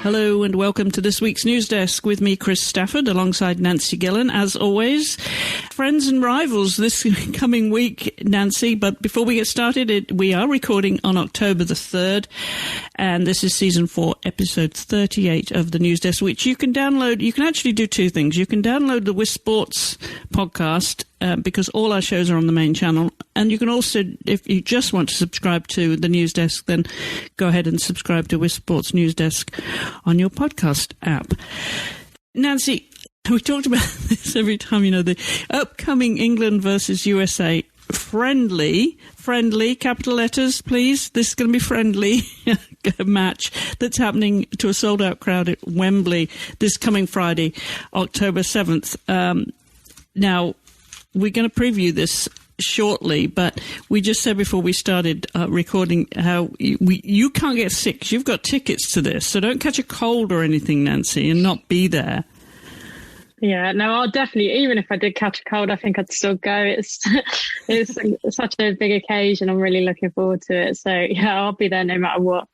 Hello and welcome to this week's News Desk with me, Chris Stafford, alongside Nancy Gillen, as always. Friends and rivals this coming week, Nancy, but before we get started, we are recording on October the 3rd, and this is Season 4, Episode 38 of the News Desk, which you can download. You can actually do two things. You can download the Wiz Sports podcast, because all our shows are on the main channel. And you can also, if you just want to subscribe to the News Desk, then go ahead and subscribe to Wiz Sports News Desk on your podcast app. Nancy, we talked about this every time, the upcoming England versus USA friendly, capital letters, please. This is going to be friendly match that's happening to a sold-out crowd at Wembley this coming Friday, October 7th. Now, we're going to preview this shortly, but we just said before we started recording how you can't get sick. You've got tickets to this, so don't catch a cold or anything, Nancy, and not be there. Yeah, no, I'll definitely, even if I did catch a cold, I think I'd still go. It's such a big occasion. I'm really looking forward to it. So, yeah, I'll be there no matter what.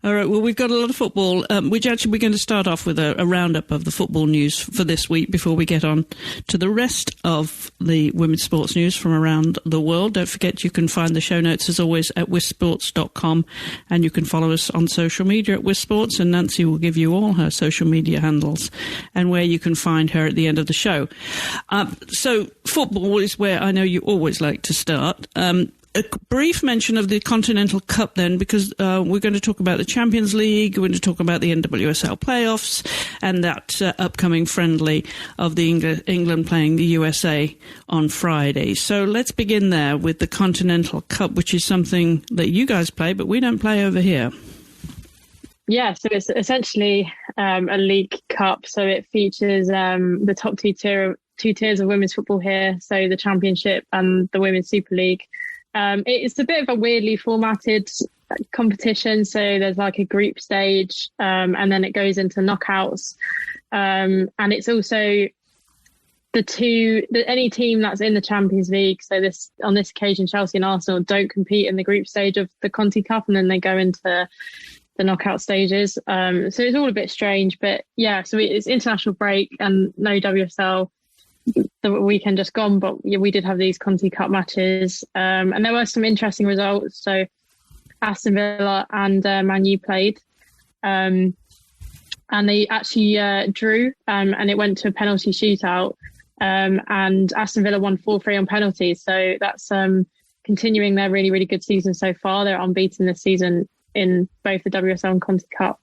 All right, well, we've got a lot of football, which actually we're going to start off with a roundup of the football news for this week before we get on to the rest of the women's sports news from around the world. Don't forget you can find the show notes, as always, at wizsports.com, and you can follow us on social media at wizsports, and Nancy will give you all her social media handles and where you can find her at the end of the show. So football is where I know you always like to start. A brief mention of the Continental Cup then, because we're going to talk about the Champions League, we're going to talk about the NWSL Playoffs, and that upcoming friendly of the England playing the USA on Friday. So let's begin there with the Continental Cup, which is something that you guys play, but we don't play over here. Yeah, so it's essentially a league cup. So it features the top two tiers of women's football here, so the Championship and the Women's Super League. It's a bit of a weirdly formatted competition. So there's like a group stage, and then it goes into knockouts. And it's also any team that's in the Champions League. So on this occasion, Chelsea and Arsenal don't compete in the group stage of the Conti Cup, and then they go into the knockout stages. So it's all a bit strange, but yeah, so it's international break and no WSL the weekend just gone, but yeah, we did have these Conti Cup matches, and there were some interesting results. So Aston Villa and Man U played, and they actually drew, and it went to a penalty shootout, and Aston Villa won 4-3 on penalties. So that's continuing their really, really good season so far. They're unbeaten this season in both the WSL and Conti Cup,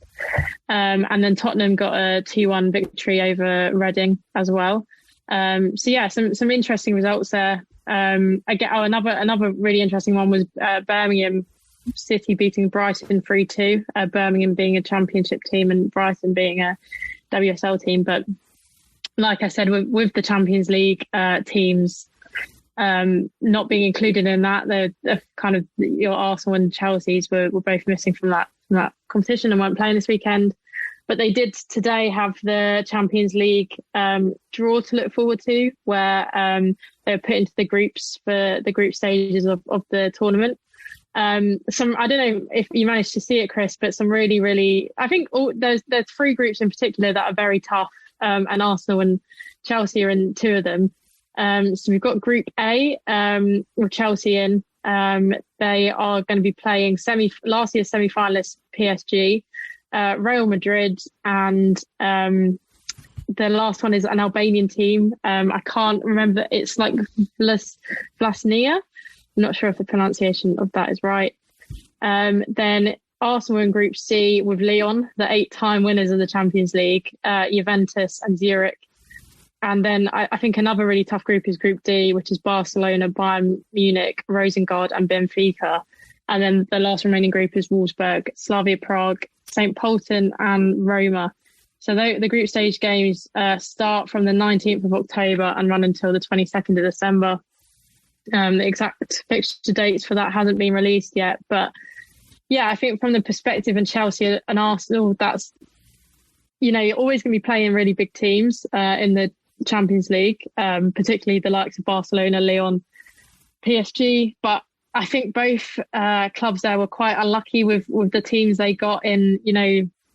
and then Tottenham got a 2-1 victory over Reading as well. So yeah, some interesting results there. Another really interesting one was Birmingham City beating Brighton 3-2. Birmingham being a Championship team and Brighton being a WSL team. But like I said, with the Champions League teams not being included in that, the kind of your Arsenal and Chelsea's were both missing from that competition and weren't playing this weekend. But they did today have the Champions League draw to look forward to, where they were put into the groups for the group stages of the tournament. I don't know if you managed to see it, Chris, but some really, really, I think there's 3 groups in particular that are very tough, and Arsenal and Chelsea are in 2 of them. So we've got Group A with Chelsea in. They are going to be playing last year's semi-finalist PSG, Real Madrid, and the last one is an Albanian team. I can't remember. It's like Vlasnia. I'm not sure if the pronunciation of that is right. Then Arsenal in Group C with Lyon, the 8-time winners of the Champions League, Juventus and Zurich. And then I think another really tough group is Group D, which is Barcelona, Bayern Munich, Rosengard and Benfica. And then the last remaining group is Wolfsburg, Slavia Prague, St. Polten and Roma. So the group stage games start from the 19th of October and run until the 22nd of December. The exact fixture dates for that hasn't been released yet. But yeah, I think from the perspective of Chelsea and Arsenal, that's, you're always going to be playing really big teams in the Champions League, particularly the likes of Barcelona, Lyon, PSG. But I think both clubs there were quite unlucky with the teams they got in,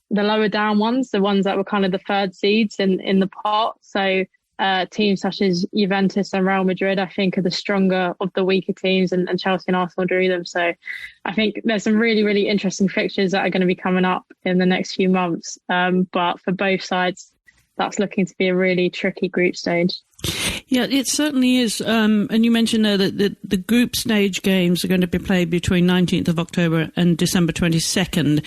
the lower down ones, the ones that were kind of the third seeds in the pot. So teams such as Juventus and Real Madrid, I think, are the stronger of the weaker teams, and Chelsea and Arsenal drew them. So I think there's some really, really interesting fixtures that are going to be coming up in the next few months. But for both sides, that's looking to be a really tricky group stage. Yeah, it certainly is. And you mentioned there that the group stage games are going to be played between 19th of October and December 22nd.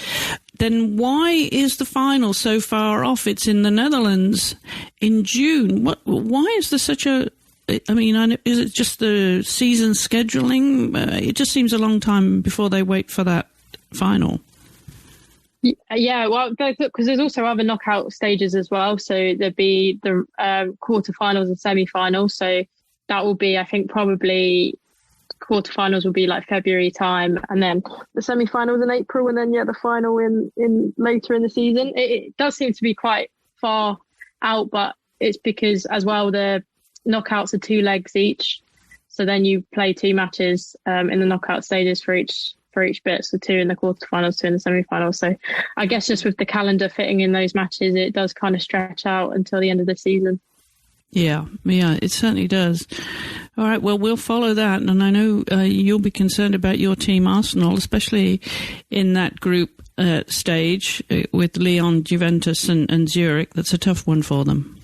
Then why is the final so far off? It's in the Netherlands in June. Why is there such a... I mean, is it just the season scheduling? It just seems a long time before they wait for that final. Yeah, well, because there's also other knockout stages as well. So there'd be the quarterfinals and semi-finals. So that will be, I think, probably quarterfinals will be like February time, and then the semi-finals in April, and then the final in later in the season. It does seem to be quite far out, but it's because as well the knockouts are 2 legs each. So then you play 2 matches in the knockout stages for each bit, so 2 in the quarterfinals, 2 in the semi-finals. So I guess just with the calendar fitting in those matches, it does kind of stretch out until the end of the season. Yeah, it certainly does. All right, well, we'll follow that, and I know you'll be concerned about your team, Arsenal, especially in that group stage with Lyon, Juventus and Zurich. That's a tough one for them.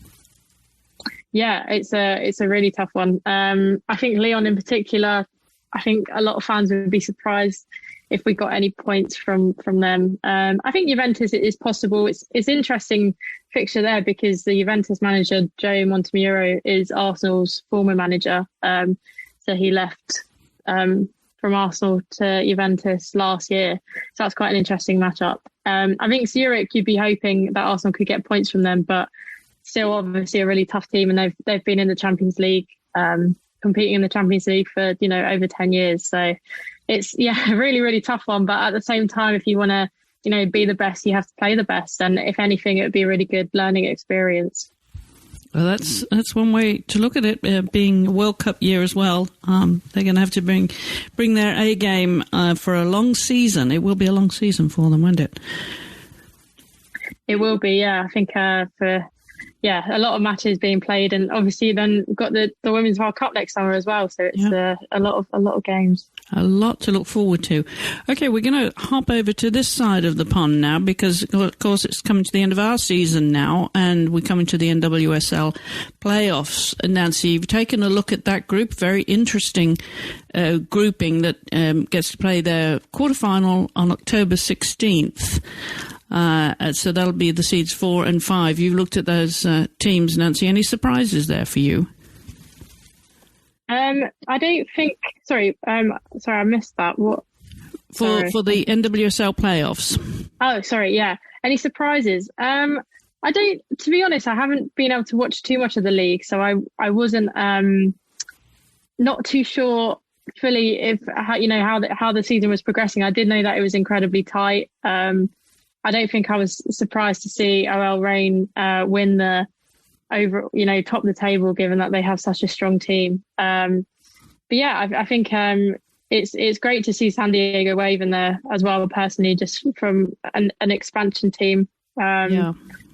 Yeah, it's a really tough one. I think Lyon in particular, I think a lot of fans would be surprised if we got any points from them. I think Juventus, it is possible. It's interesting fixture there because the Juventus manager, Joe Montemurro, is Arsenal's former manager. So he left from Arsenal to Juventus last year. So that's quite an interesting matchup. I think Zurich, you'd be hoping that Arsenal could get points from them, but still obviously a really tough team, and they've been in the Champions League, competing in the Champions League for over 10 years. So it's a really, really tough one. But at the same time, if you want to be the best, you have to play the best. And if anything, it would be a really good learning experience. Well, that's one way to look at it. Being a World Cup year as well, they're going to have to bring their A game for a long season. It will be a long season for them, won't it? It will be, yeah. I think a lot of matches being played, and obviously then we've got the Women's World Cup next summer as well. So it's a lot of games. A lot to look forward to. Okay, we're going to hop over to this side of the pond now because, of course, it's coming to the end of our season now, and we're coming to the NWSL Playoffs. Nancy, you've taken a look at that group. Very interesting grouping that gets to play their quarterfinal on October 16th. So that'll be the seeds 4 and 5. You've looked at those teams, Nancy. Any surprises there for you? I don't think. Sorry, I missed that. What? For the NWSL playoffs. Oh, sorry. Yeah. Any surprises? I don't. To be honest, I haven't been able to watch too much of the league, so I wasn't not too sure fully if how the season was progressing. I did know that it was incredibly tight. I don't think I was surprised to see OL Reign win the top the table, given that they have such a strong team. But yeah, I think it's great to see San Diego Wave in there as well, personally, just from an expansion team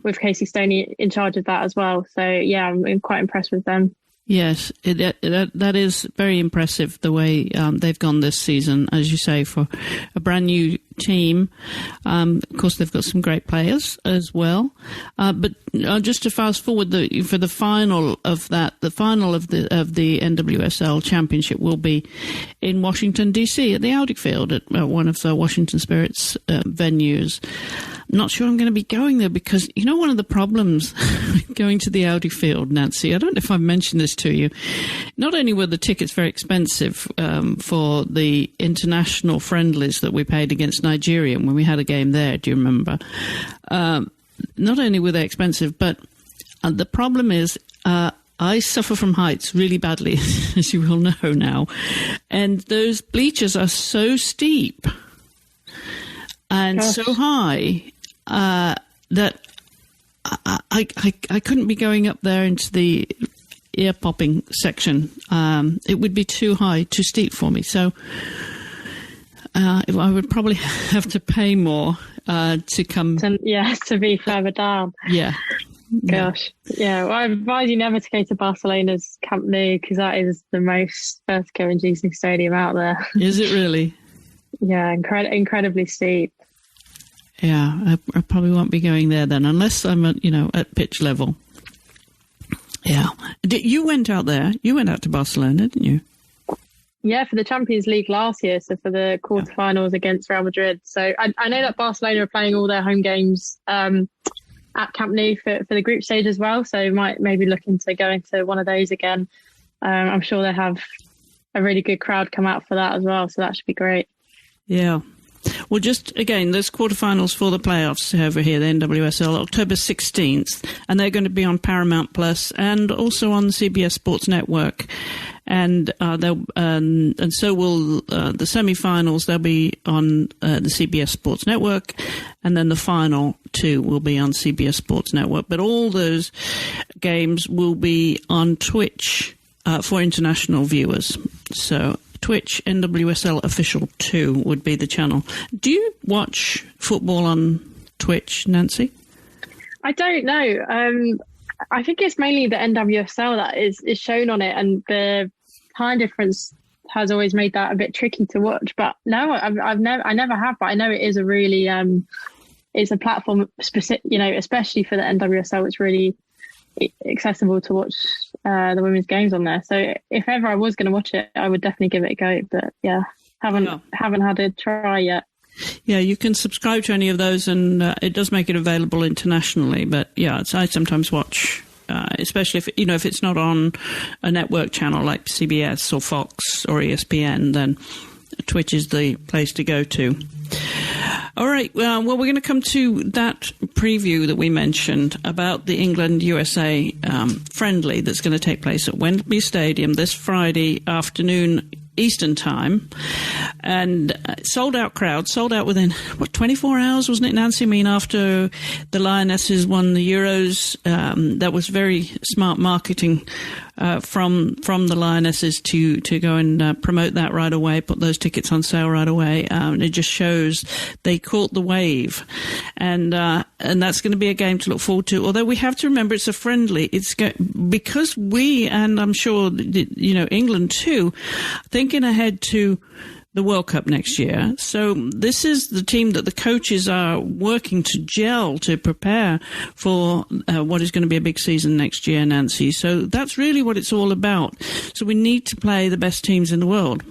with Casey Stoney in charge of that as well. So yeah, I'm quite impressed with them. Yes, that is very impressive, the way they've gone this season, as you say, for a brand new team. Of course, they've got some great players as well. But just to fast forward, for the final of that, the final of the NWSL Championship will be in Washington, D.C. at the Audi Field at one of the Washington Spirit's venues. Not sure I'm going to be going there because, one of the problems going to the Audi Field, Nancy, I don't know if I've mentioned this to you, not only were the tickets very expensive for the international friendlies that we paid against Nigeria when we had a game there, do you remember? Not only were they expensive, but the problem is I suffer from heights really badly, as you will know now, and those bleachers are so steep and so high that I couldn't be going up there into the ear popping section. It would be too high, too steep for me. So I would probably have to pay more to come. To be further down. Yeah. Gosh. Yeah. Well, I advise you never to go to Barcelona's CupThe because that is the most vertigo-inducing stadium out there. Is it really? Yeah, incredibly steep. Yeah, I probably won't be going there then, unless I'm at pitch level. Yeah. You went out there. You went out to Barcelona, didn't you? Yeah, for the Champions League last year, so for the quarterfinals against Real Madrid. So I know that Barcelona are playing all their home games at CupThe for the group stage as well. So might maybe looking to go into one of those again. I'm sure they have a really good crowd come out for that as well. So that should be great. Yeah. Well, just again, there's quarterfinals for the playoffs over here, the NWSL, October 16th, and they're going to be on Paramount Plus and also on the CBS Sports Network. And so will the semi-finals. They'll be on the CBS Sports Network, and then the final two will be on CBS Sports Network. But all those games will be on Twitch for international viewers. So Twitch NWSL Official 2 would be the channel. Do you watch football on Twitch, Nancy? I don't know. I think it's mainly the NWSL that is shown on it, and the time difference has always made that a bit tricky to watch. But no, I never have. But I know it is a really it's a platform specific, especially for the NWSL. It's really accessible to watch the women's games on there. So if ever I was going to watch it, I would definitely give it a go. But yeah, haven't had a try yet. Yeah, you can subscribe to any of those, and it does make it available internationally. But yeah, I sometimes watch, especially if it's not on a network channel like CBS or Fox or ESPN, then Twitch is the place to go to. All right. Well, we're going to come to that preview that we mentioned about the England-USA friendly that's going to take place at Wembley Stadium this Friday afternoon Eastern time, and sold out crowd, sold out within 24 hours, wasn't it, Nancy? I mean, after the Lionesses won the Euros, that was very smart marketing from the Lionesses to go and promote that right away, put those tickets on sale right away. It just shows they caught the wave, and that's going to be a game to look forward to. Although we have to remember it's a friendly. Because we, and I'm sure England too, thinking ahead to the World Cup next year. So this is the team that the coaches are working to gel to prepare for what is going to be a big season next year, Nancy. So that's really what it's all about. So we need to play the best teams in the world.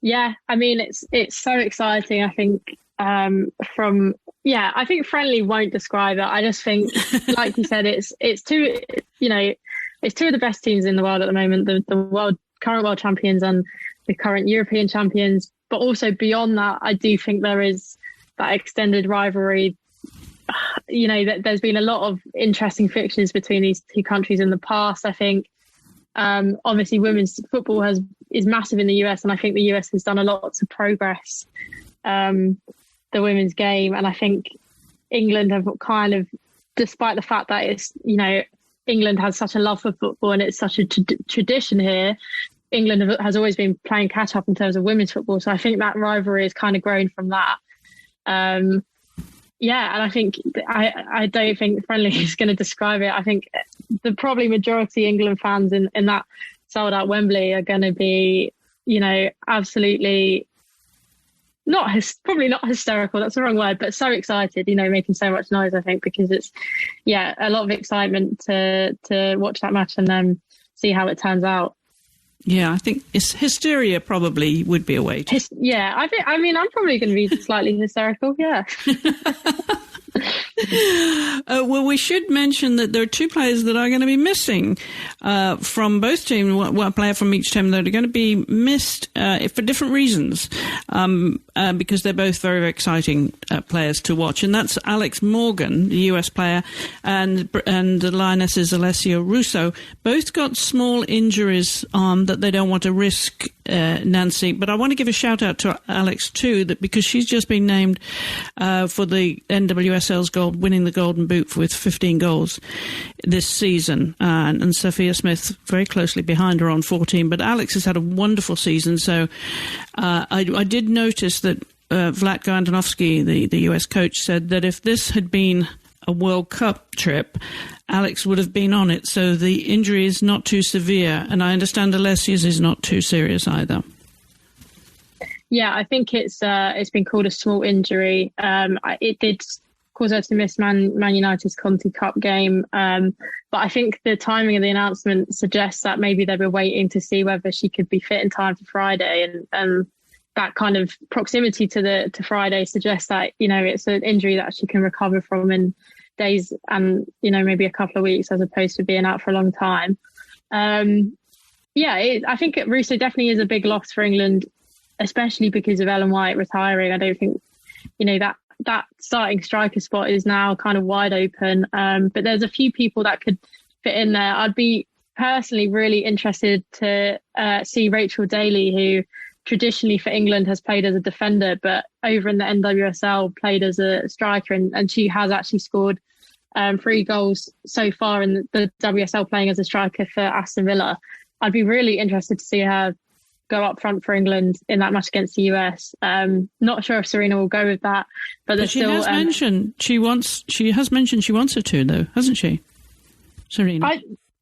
Yeah, I mean, it's so exciting. I think I think friendly won't describe it. I just think, like you said, it's two of the best teams in the world at the moment, the current world champions and the current European champions. But also beyond that, I do think there is that extended rivalry. There's been a lot of interesting fixtures between these two countries in the past. I think obviously women's football is massive in the US, and I think the US has done a lot to progress the women's game. And I think England have kind of, despite the fact that it's, England has such a love for football and it's such a tradition here, England has always been playing catch up in terms of women's football. So I think that rivalry has kind of grown from that. And I think I don't think friendly is going to describe it. I think the probably majority England fans in that sold out Wembley are going to be, absolutely probably not hysterical. That's the wrong word, but so excited, making so much noise. I think because it's a lot of excitement to watch that match and then see how it turns out. Yeah, I think hysteria probably would be a way to... I'm probably going to be slightly hysterical, yeah. Well, we should mention that there are two players that are going to be missing from both teams, one player from each team that are going to be missed for different reasons, because they're both very, very exciting players to watch. And that's Alex Morgan, the US player, and the Lionesses Alessia Russo. Both got small injuries that they don't want to risk, Nancy. But I want to give a shout out to Alex too, because she's just been named for the NWSL's winning the Golden Boot with 15 goals this season, and Sophia Smith very closely behind her on 14. But Alex has had a wonderful season, so I did notice that Vlatko Antonovsky, the US coach, said that if this had been a World Cup trip, Alex would have been on it. So the injury is not too severe. And I understand Alessia's is not too serious either. Yeah, I think it's been called a small injury. It did cause her to miss Man United's Conti Cup game. But I think the timing of the announcement suggests that maybe they were waiting to see whether she could be fit in time for Friday. And that kind of proximity to Friday suggests that, it's an injury that she can recover from in days and, maybe a couple of weeks as opposed to being out for a long time. I think Russo definitely is a big loss for England, especially because of Ellen White retiring. I don't think, that starting striker spot is now kind of wide open. But there's a few people that could fit in there. I'd be personally really interested to see Rachel Daly, who traditionally for England has played as a defender, but over in the NWSL played as a striker, and she has actually scored 3 goals so far in the WSL playing as a striker for Aston Villa. I'd be really interested to see her go up front for England in that match against the US. Not sure if Serena will go with that, but she has mentioned she wants her to, though, hasn't she, Serena?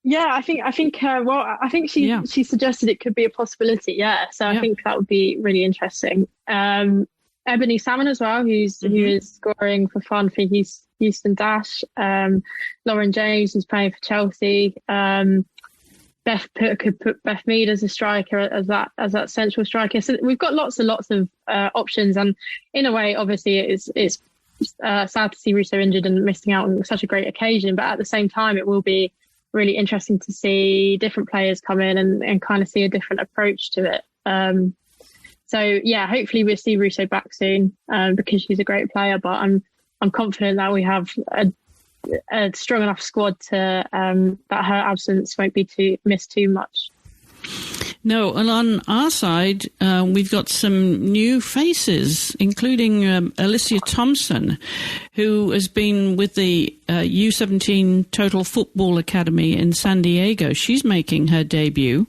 I think she suggested it could be a possibility. Yeah, so I think that would be really interesting. Ebony Salmon as well, who is scoring for fun for Houston Dash. Lauren James is playing for Chelsea. Could put Beth Mead as a striker, as that central striker. So we've got lots and lots of options, and in a way, obviously, it's sad to see Russo injured and missing out on such a great occasion. But at the same time, it will be really interesting to see different players come in and kind of see a different approach to it. Hopefully we'll see Russo back soon because she's a great player. But I'm confident that we have a strong enough squad to that her absence won't be missed too much. No, and on our side, we've got some new faces, including Alicia Thompson, who has been with the U17 Total Football Academy in San Diego. She's making her debut,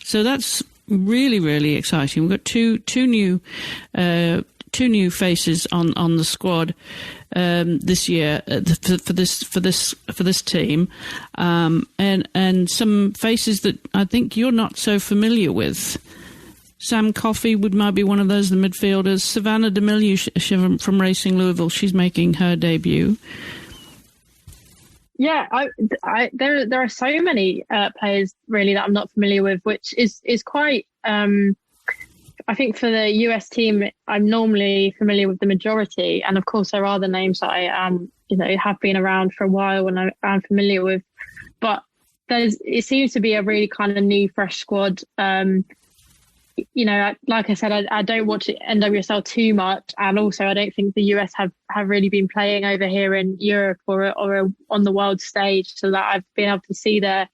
so that's really, really exciting. We've got two new faces on the squad this year for this team, and some faces that I think you're not so familiar with. Sam Coffey might be one of those, the midfielders. Savannah DeMilieu from Racing Louisville, she's making her debut. Yeah, there are so many players really that I'm not familiar with, which is quite. I think for the US team, I'm normally familiar with the majority, and of course there are the names that I have been around for a while and I'm familiar with. But it seems to be a really kind of new, fresh squad. Like I said, I don't watch NWSL too much, and also I don't think the US have really been playing over here in Europe or on the world stage, so that I've been able to see the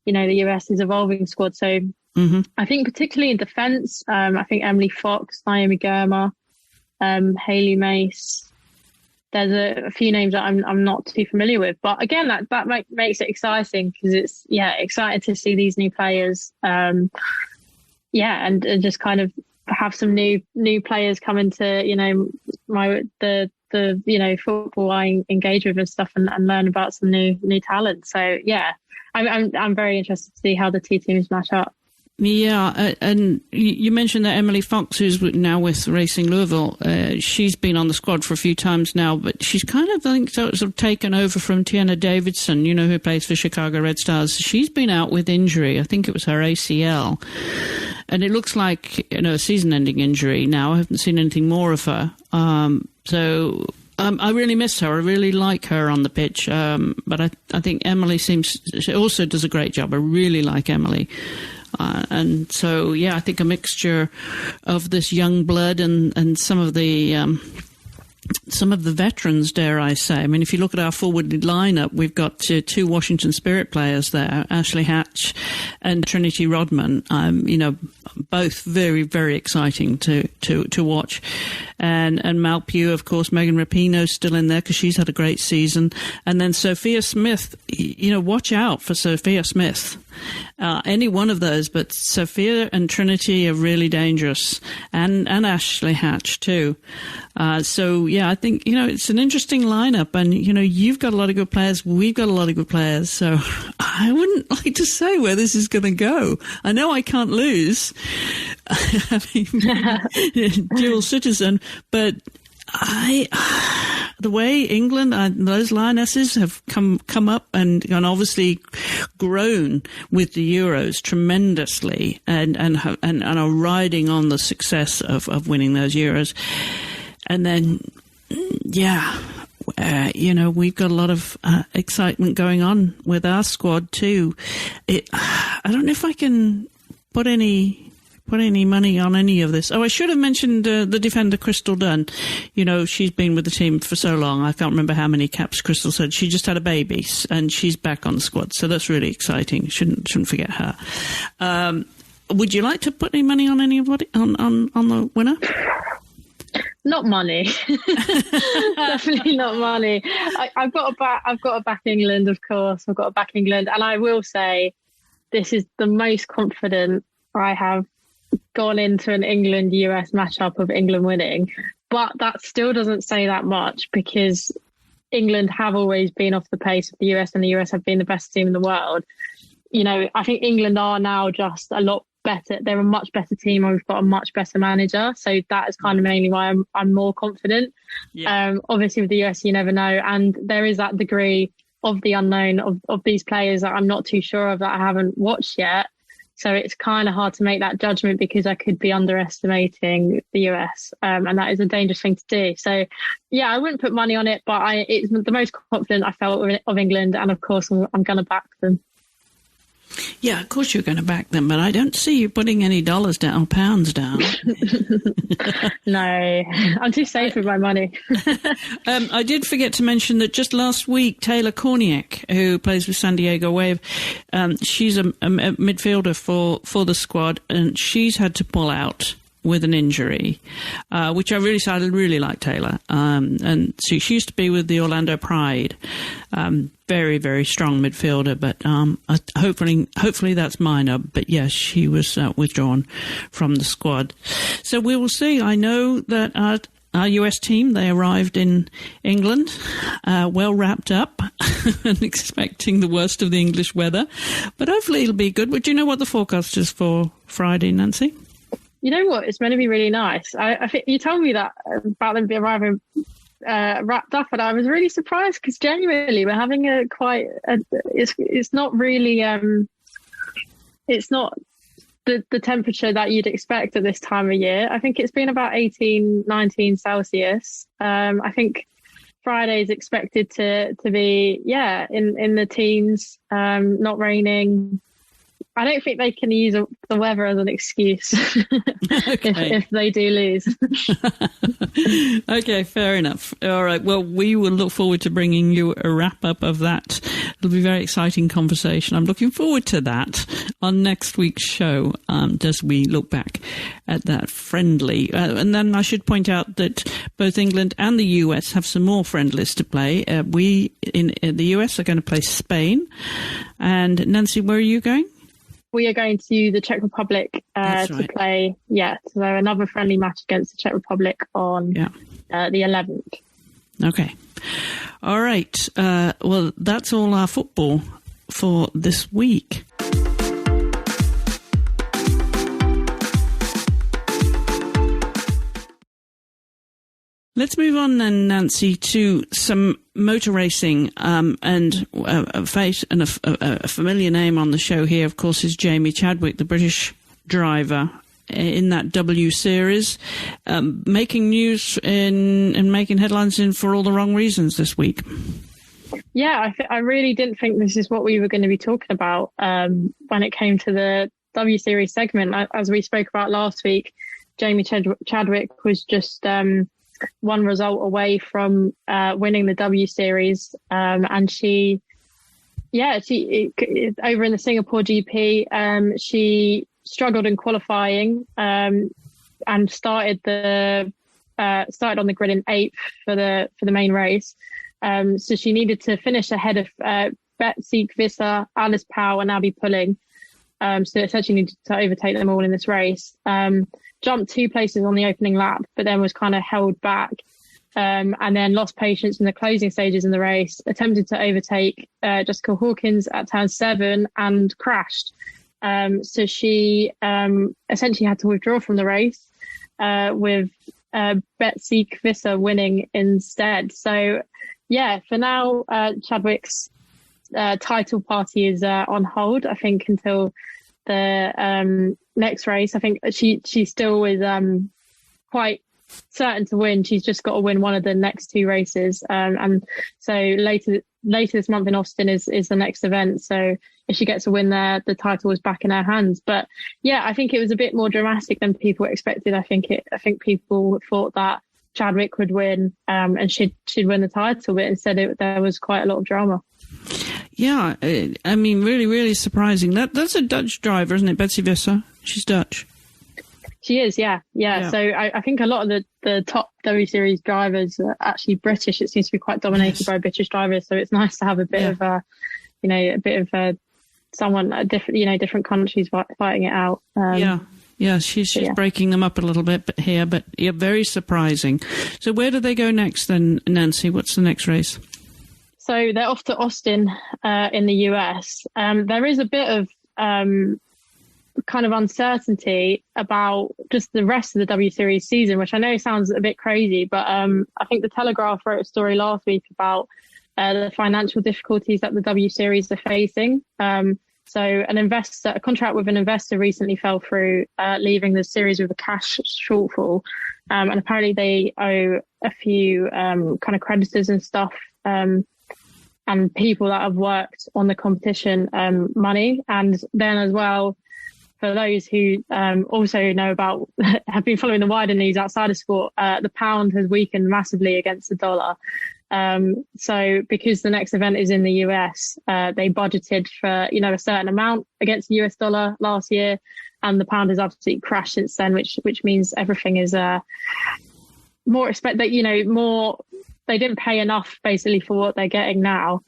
US's evolving squad. So. Mm-hmm. I think particularly in defence, I think Emily Fox, Naomi Girma, Hayley Mace. There's a few names that I'm not too familiar with, but again, that makes it exciting because it's exciting to see these new players. And just kind of have some new players come into the football I engage with and stuff, and learn about some new talent. So I'm very interested to see how the two teams match up. Yeah, and you mentioned that Emily Fox, who's now with Racing Louisville, she's been on the squad for a few times now, but she's kind of, I think, sort of taken over from Tiana Davidson, who plays for Chicago Red Stars. She's been out with injury. I think it was her ACL. And it looks like, a season-ending injury now. I haven't seen anything more of her. I really miss her. I really like her on the pitch. But I think Emily she also does a great job. I really like Emily. And so, I think a mixture of this young blood and some of the some of the veterans, dare I say. I mean, if you look at our forward lineup, we've got two Washington Spirit players there, Ashley Hatch and Trinity Rodman. Both very, very exciting to watch. And Mal Pugh, of course, Megan Rapinoe's still in there because she's had a great season. And then Sophia Smith, watch out for Sophia Smith. Any one of those, but Sophia and Trinity are really dangerous, and Ashley Hatch too. I think, it's an interesting lineup, and, you've got a lot of good players. We've got a lot of good players. So I wouldn't like to say where this is going to go. I know I can't lose. I mean, dual citizen, but the way England, those Lionesses have come up and obviously grown with the Euros tremendously, and are riding on the success of winning those Euros. And then, we've got a lot of excitement going on with our squad too. I don't know if I can put any money on any of this. Oh, I should have mentioned the defender Crystal Dunn. She's been with the team for so long. I can't remember how many caps Crystal said. She just had a baby, and she's back on the squad. So that's really exciting. Shouldn't forget her. Would you like to put any money on anybody on the winner? Not money. Definitely not money. I've got to back England, of course. I've got to back England, and I will say this is the most confident I have gone into an England-US matchup of England winning, but that still doesn't say that much, because England have always been off the pace of the US, and the US have been the best team in the world. I think England are now just a lot better. They're a much better team, and we've got a much better manager. So that is kind of mainly why I'm more confident. Yeah. Obviously with the US, you never know. And there is that degree of the unknown of these players that I'm not too sure of, that I haven't watched yet. So it's kind of hard to make that judgment, because I could be underestimating the US, and that is a dangerous thing to do. So, I wouldn't put money on it, but it's the most confident I felt of England, and of course I'm going to back them. Yeah, of course you're going to back them, but I don't see you putting any dollars down or pounds down. No, I'm too safe with my money. I did forget to mention that just last week, Taylor Korniak, who plays with San Diego Wave, she's a midfielder for the squad, and she's had to pull out with an injury, which I really like Taylor. And so she used to be with the Orlando Pride. Very, very strong midfielder, but hopefully that's minor. But yes, she was withdrawn from the squad. So we will see. I know that our US team, they arrived in England, well wrapped up and expecting the worst of the English weather. But hopefully it'll be good. But do you know what the forecast is for Friday, Nancy? You know what? It's meant to be really nice. I think you told me that about them arriving wrapped up, and I was really surprised, because genuinely we're having it's not really it's not the temperature that you'd expect at this time of year. I think it's been about 18, 19 Celsius. I think Friday is expected to be in the teens, not raining. I don't think they can use the weather as an excuse if they do lose. Okay, fair enough. All right. Well, we will look forward to bringing you a wrap-up of that. It'll be a very exciting conversation. I'm looking forward to that on next week's show, as we look back at that friendly. And then I should point out that both England and the US have some more friendlies to play. We, in the US, are going to play Spain. And Nancy, where are you going? We are going to the Czech Republic to play, so another friendly match against the Czech Republic on the 11th. Okay. All right. Well, that's all our football for this week. Let's move on then, Nancy, to some motor racing, and a face and a familiar name on the show here, of course, is Jamie Chadwick, the British driver in that W Series, making news and making headlines for all the wrong reasons this week. Yeah, I really didn't think this is what we were going to be talking about when it came to the W Series segment. As we spoke about last week, Jamie Chadwick was just one result away from winning the W Series. And she over in the Singapore GP, she struggled in qualifying and started on the grid in 8th for the main race. So she needed to finish ahead of Beitske Visser, Alice Powell, and Abby Pulling. So essentially needed to overtake them all in this race. Jumped 2 places on the opening lap, but then was kind of held back. And then lost patience in the closing stages in the race, attempted to overtake Jessica Hawkins at turn 7 and crashed. So she essentially had to withdraw from the race with Beitske Visser winning instead. So, yeah, for now, Chadwick's title party is on hold, I think, until the next race. I think she still is quite certain to win. She's just got to win one of the next 2 races. And so later this month in Austin is the next event. So if she gets a win there, the title is back in her hands. But yeah, I think it was a bit more dramatic than people expected. I think people thought that Chadwick would win and she'd win the title, but instead there was quite a lot of drama. Yeah, I mean, really, really surprising. That's a Dutch driver, isn't it? Beitske Visser. She's Dutch. She is, yeah. So I think a lot of the top W Series drivers are actually British. It seems to be quite dominated by British drivers. So it's nice to have a bit of someone different countries fighting it out. She's breaking them up a little bit here, but yeah, very surprising. So where do they go next then, Nancy? What's the next race? So they're off to Austin in the US. There is a bit of kind of uncertainty about just the rest of the W Series season, which I know sounds a bit crazy, but I think the Telegraph wrote a story last week about the financial difficulties that the W Series are facing. So a contract with an investor recently fell through, leaving the series with a cash shortfall. And apparently they owe a few kind of creditors and stuff and people that have worked on the competition money. And then as well, for those who also know about, have been following the wider news outside of sport, the pound has weakened massively against the dollar. So because the next event is in the US, they budgeted for, a certain amount against the US dollar last year, and the pound has absolutely crashed since then, which means everything is more they didn't pay enough basically for what they're getting now.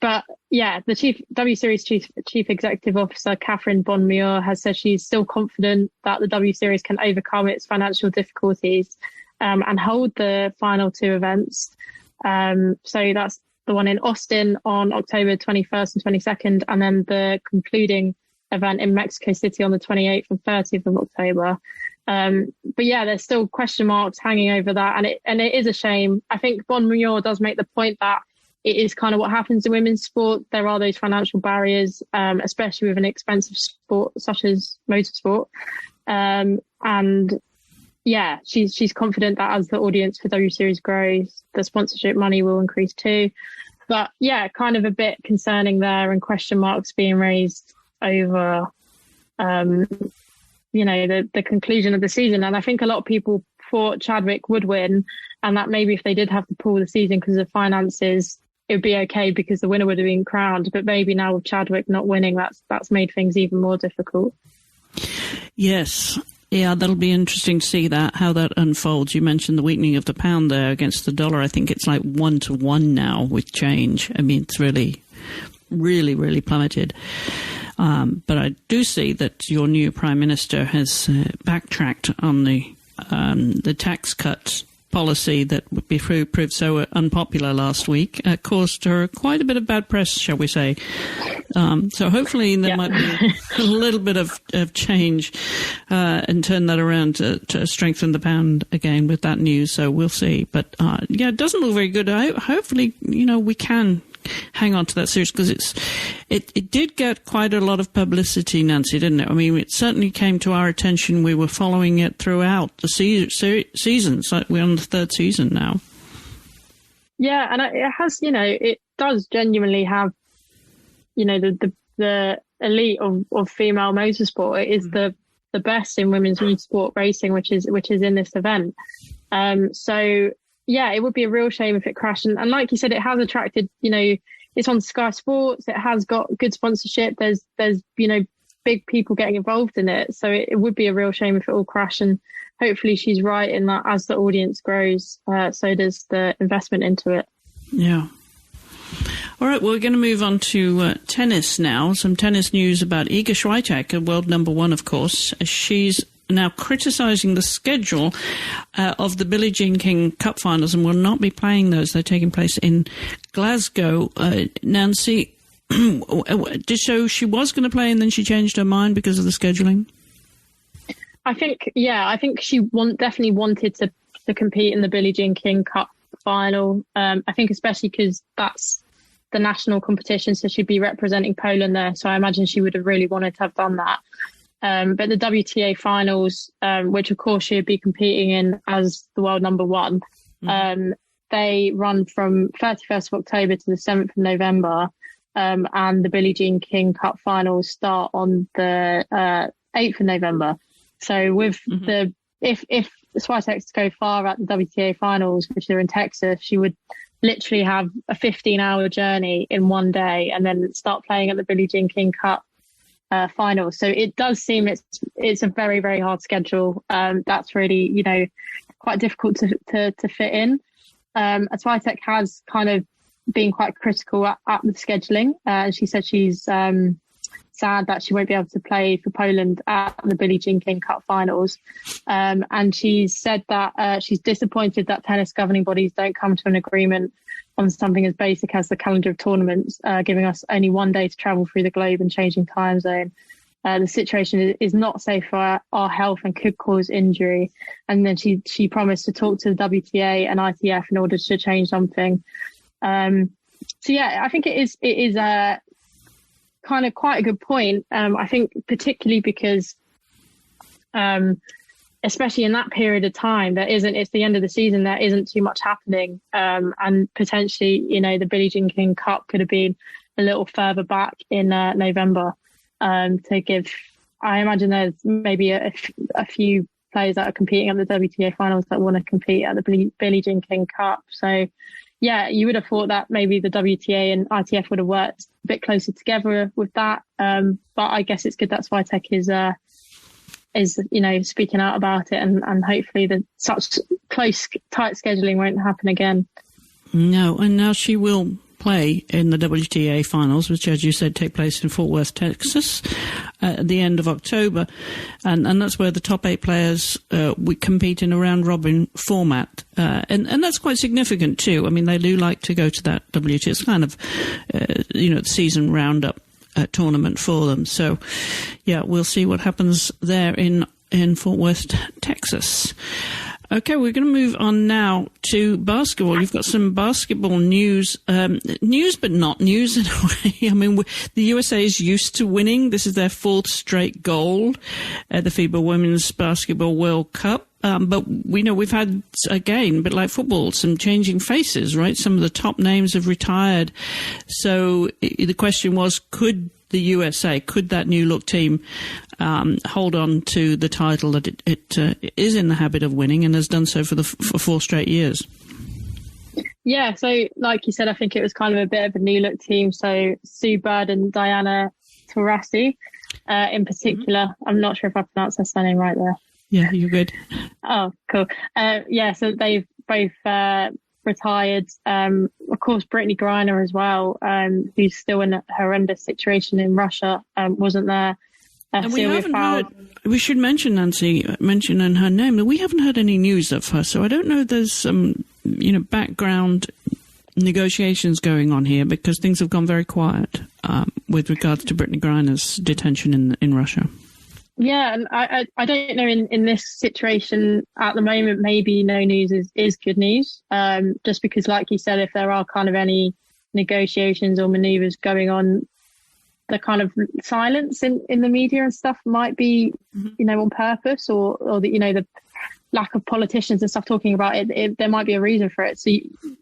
But yeah, the W Series chief executive officer, Catherine Bon-Muir, has said she's still confident that the W Series can overcome its financial difficulties and hold the final 2 events. So that's the one in Austin on October 21st and 22nd, and then the concluding event in Mexico City on the 28th and 30th of October. But yeah, there's still question marks hanging over that, and it is a shame. I think Bon-Muir does make the point that it is kind of what happens in women's sport. There are those financial barriers, especially with an expensive sport such as motorsport. And yeah, she's confident that as the audience for W Series grows, the sponsorship money will increase too. But yeah, kind of a bit concerning there, and question marks being raised over, the conclusion of the season. And I think a lot of people thought Chadwick would win, and that maybe if they did have to pull the season because of finances, it would be okay because the winner would have been crowned. But maybe now with Chadwick not winning, that's made things even more difficult. Yes. Yeah, that'll be interesting to see how that unfolds. You mentioned the weakening of the pound there against the dollar. I think it's like 1-to-1 now with change. I mean, it's really, really, really plummeted. But I do see that your new Prime Minister has backtracked on the tax cuts policy that proved so unpopular last week, caused her quite a bit of bad press, shall we say. So hopefully there might be a little bit of change and turn that around to strengthen the pound again with that news. So we'll see. But it doesn't look very good. Hopefully, we can hang on to that series, because it did get quite a lot of publicity, Nancy, didn't it? I mean, it certainly came to our attention. We were following it throughout the seasons. Like we're on the 3rd season now. Yeah, and it has, it does genuinely have, the elite of female motorsport. It is the best in women's motorsport racing, which is in this event. So yeah, it would be a real shame if it crashed. And like you said, it has attracted, it's on Sky Sports. It has got good sponsorship. There's big people getting involved in it. So it would be a real shame if it all crashed. And hopefully she's right in that as the audience grows, so does the investment into it. Yeah. All right, well, we're going to move on to tennis now. Some tennis news about Iga Swiatek, a world number one, of course. She's now criticising the schedule of the Billie Jean King Cup Finals and will not be playing those. They're taking place in Glasgow. Nancy, so she was going to play and then she changed her mind because of the scheduling? I think she definitely wanted to compete in the Billie Jean King Cup final. I think especially because that's the national competition, so she'd be representing Poland there. So I imagine she would have really wanted to have done that. But the WTA Finals, which of course she would be competing in as the world number one, they run from 31st of October to the 7th of November. And the Billie Jean King Cup Finals start on the 8th of November. So with if Swiatek to go far at the WTA Finals, which are in Texas, she would literally have a 15-hour journey in one day and then start playing at the Billie Jean King Cup Finals. So it does seem it's a very, very hard schedule. That's really, quite difficult to fit in. Swiatek has kind of been quite critical at the scheduling. She said she's sad that she won't be able to play for Poland at the Billie Jean King Cup Finals. And she said that she's disappointed that tennis governing bodies don't come to an agreement on something as basic as the calendar of tournaments, giving us only one day to travel through the globe and changing time zone. The situation is not safe for our health and could cause injury. And then she promised to talk to the WTA and ITF in order to change something. So yeah, I think it is a kind of quite a good point. I think particularly because, especially in that period of time, it's the end of the season, there isn't too much happening. And potentially, the Billie Jean King Cup could have been a little further back in November to give, I imagine there's maybe a few players that are competing at the WTA Finals that want to compete at the Billie Jean King Cup. So yeah, you would have thought that maybe the WTA and ITF would have worked a bit closer together with that. But I guess it's good that Swiatek is speaking out about it, and hopefully such close, tight scheduling won't happen again. No, and now she will play in the WTA Finals, which, as you said, take place in Fort Worth, Texas, at the end of October. And that's where the top 8 players we compete in a round-robin format. And that's quite significant, too. I mean, they do like to go to that WTA. It's kind of, the season roundup tournament for them. So, yeah, we'll see what happens there in Fort Worth, Texas. Okay, we're going to move on now to basketball. You've got some basketball news, but not news in a way. I mean, the USA is used to winning. This is their 4th straight gold at the FIBA Women's Basketball World Cup. But we know we've had, again, a bit like football, some changing faces, right? Some of the top names have retired. So the question was, could the USA, could that new look team hold on to the title that it is in the habit of winning and has done so for 4 straight years? Yeah, so like you said, I think it was kind of a bit of a new look team. So Sue Bird and Diana Taurasi in particular. I'm not sure if I pronounced her surname right there. Yeah, you're good. Oh, cool. So they've both retired. Of course, Brittany Griner as well, who's still in a horrendous situation in Russia, wasn't there. And we haven't heard, we should mention Nancy, mention her name. We haven't heard any news of her, so I don't know if there's some, background negotiations going on here, because things have gone very quiet with regards to Brittany Griner's detention in Russia. Yeah, and I don't know, in this situation at the moment, maybe no news is good news, just because, like you said, if there are kind of any negotiations or manoeuvres going on, the kind of silence in the media and stuff might be, on purpose, or the lack of politicians and stuff talking about it, there might be a reason for it. So,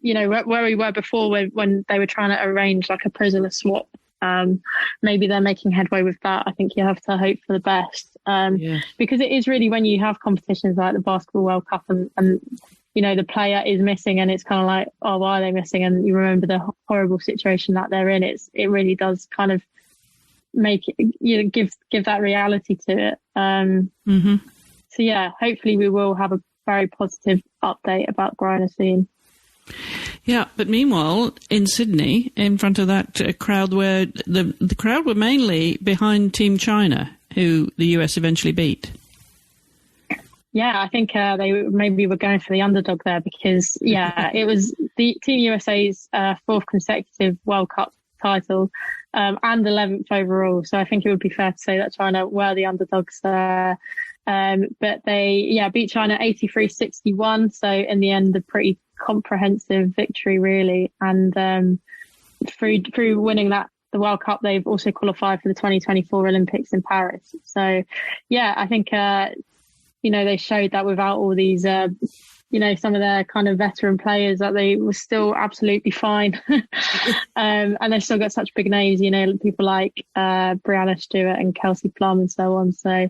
where we were before when they were trying to arrange like a prisoner swap, maybe they're making headway with that. I think you have to hope for the best, because it is really, when you have competitions like the Basketball World Cup and the player is missing, and it's kind of like, oh, why are they missing? And you remember the horrible situation that they're in. It really does kind of make it, give that reality to it. So yeah, hopefully we will have a very positive update about Griner soon. Yeah, but meanwhile, in Sydney, in front of that crowd, where the crowd were mainly behind Team China, who the US eventually beat. Yeah, I think they maybe were going for the underdog there because, it was the Team USA's fourth consecutive World Cup title and 11th overall. So I think it would be fair to say that China were the underdogs there. But they, beat China 83-61. So in the end, a pretty comprehensive victory, really. And through winning the World Cup, they've also qualified for the 2024 Olympics in Paris. So, I think, they showed that without all these, some of their kind of veteran players, that they were still absolutely fine. And they've still got such big names, people like Brianna Stewart and Kelsey Plum and so on. So,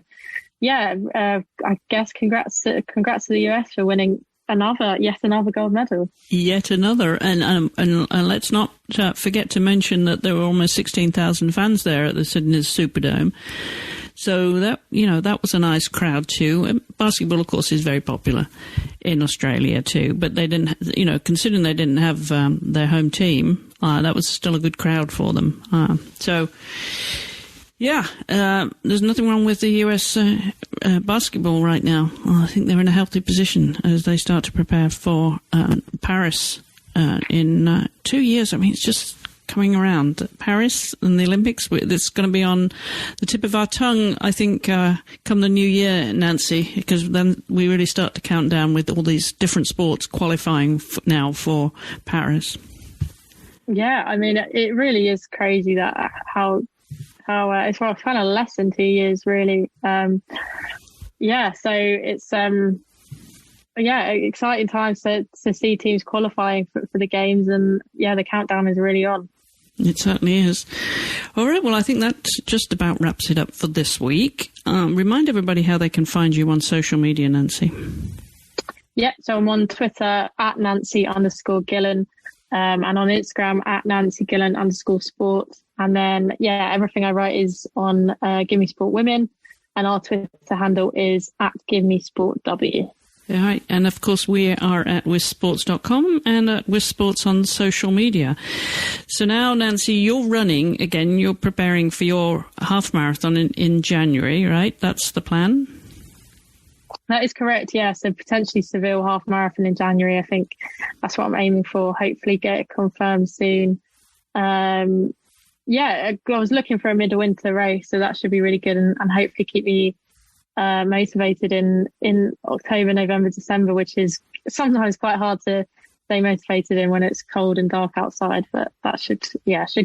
I guess congrats to the US for winning yet another gold medal. Yet another. And let's not forget to mention that there were almost 16,000 fans there at the Sydney Superdome. So that was a nice crowd too. And basketball, of course, is very popular in Australia too. But they didn't, considering they didn't have their home team, that was still a good crowd for them. There's nothing wrong with the US basketball right now. I think they're in a healthy position as they start to prepare for Paris in 2 years. I mean, it's just coming around. Paris and the Olympics, it's going to be on the tip of our tongue, I think, come the new year, Nancy, because then we really start to count down with all these different sports qualifying now for Paris. Yeah, I mean, it really is crazy that how it's kind of less than 2 years, really. So it's exciting times to see teams qualifying for the games, and the countdown is really on. It certainly is. All right, well, I think that just about wraps it up for this week. Remind everybody how they can find you on social media, Nancy. Yeah, so I'm on Twitter at Nancy_Gillen, and on Instagram at NancyGillen_sport. And then, everything I write is on Give Me Sport Women, and our Twitter handle is at GiveMeSportW. All right. And of course, we are at wissports.com and at wissports on social media. So now, Nancy, you're running again. You're preparing for your half marathon in January, right? That's the plan? That is correct, yeah. So potentially Seville half marathon in January. I think that's what I'm aiming for. Hopefully get it confirmed soon. I was looking for a midwinter race, so that should be really good and hopefully keep me motivated in October, November, December, which is sometimes quite hard to stay motivated in when it's cold and dark outside, but that should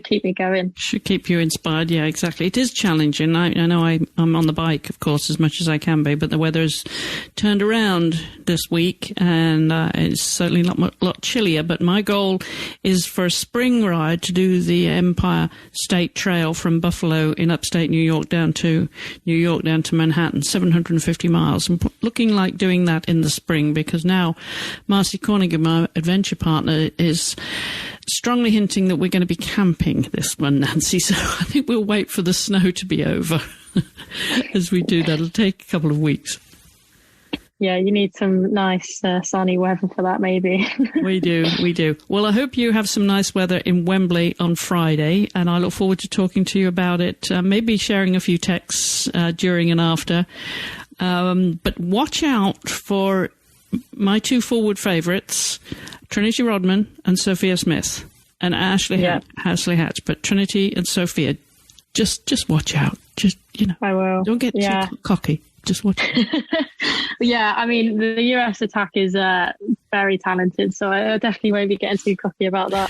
keep me going. Should keep you inspired, yeah, exactly. It is challenging. I know I'm on the bike, of course, as much as I can be, but the weather's turned around this week, and it's certainly a lot chillier, but my goal is for a spring ride to do the Empire State Trail from Buffalo in upstate New York down to Manhattan, 750 miles. I'm looking like doing that in the spring, because now Marcy Cornigan, my adventure partner, is strongly hinting that we're going to be camping this one, Nancy. So I think we'll wait for the snow to be over as we do that. It'll take a couple of weeks. Yeah, you need some nice sunny weather for that, maybe. We do. Well, I hope you have some nice weather in Wembley on Friday, and I look forward to talking to you about it, maybe sharing a few texts during and after. But watch out for my two forward favourites, Trinity Rodman and Sophia Smith, and Ashley Hatch. But Trinity and Sophia, just watch out. Just, I will. Don't get too cocky. Just watch out. Yeah, I mean, the US attack is very talented, so I definitely won't be getting too cocky about that.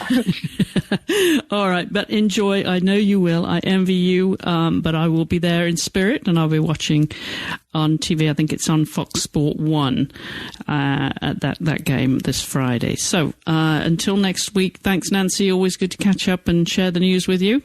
All right, but enjoy. I know you will. I envy you, but I will be there in spirit, and I'll be watching on TV. I think it's on Fox Sport 1 at that game this Friday. So until next week, thanks, Nancy. Always good to catch up and share the news with you.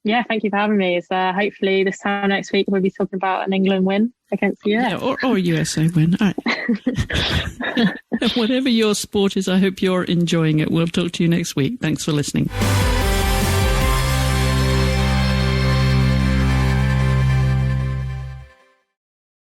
Yeah, thank you for having me. Hopefully this time next week we'll be talking about an England win. against the US. Yeah, or USA win. All right. Whatever your sport is, I hope you're enjoying it. We'll talk to you next week. Thanks for listening.